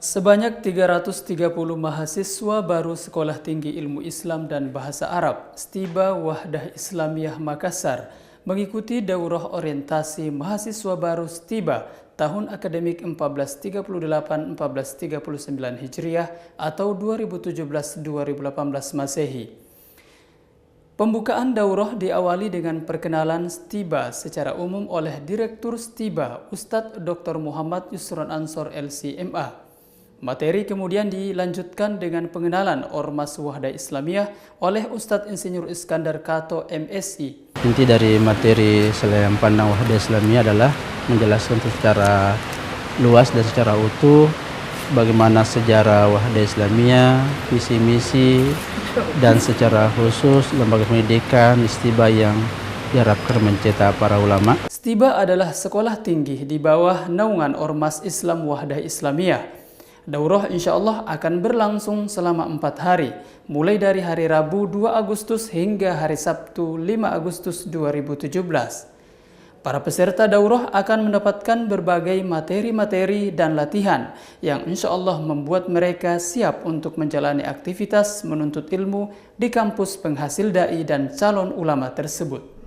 Sebanyak 330 mahasiswa baru Sekolah Tinggi Ilmu Islam dan Bahasa Arab STIBA Wahdah Islamiyah Makassar mengikuti daurah orientasi mahasiswa baru STIBA tahun akademik 1438-1439 Hijriah atau 2017-2018 Masehi. Pembukaan daurah diawali dengan perkenalan STIBA secara umum oleh Direktur STIBA Ustadz Dr. Muhammad Yusron Ansor LC.MA. Materi kemudian dilanjutkan dengan pengenalan Ormas Wahdah Islamiyah oleh Ustadz Insinyur Iskandar Kato MSI. Inti dari materi Selain Pandang Wahdah Islamiyah adalah menjelaskan secara luas dan secara utuh bagaimana sejarah Wahdah Islamiyah, visi misi, dan secara khusus lembaga pendidikan STIBA yang diharapkan mencetak para ulama. STIBA adalah sekolah tinggi di bawah naungan Ormas Islam Wahdah Islamiyah. Daurah insya Allah akan berlangsung selama 4 hari, mulai dari hari Rabu 2 Agustus hingga hari Sabtu 5 Agustus 2017. Para peserta daurah akan mendapatkan berbagai materi-materi dan latihan yang insya Allah membuat mereka siap untuk menjalani aktivitas menuntut ilmu di kampus penghasil dai dan calon ulama tersebut.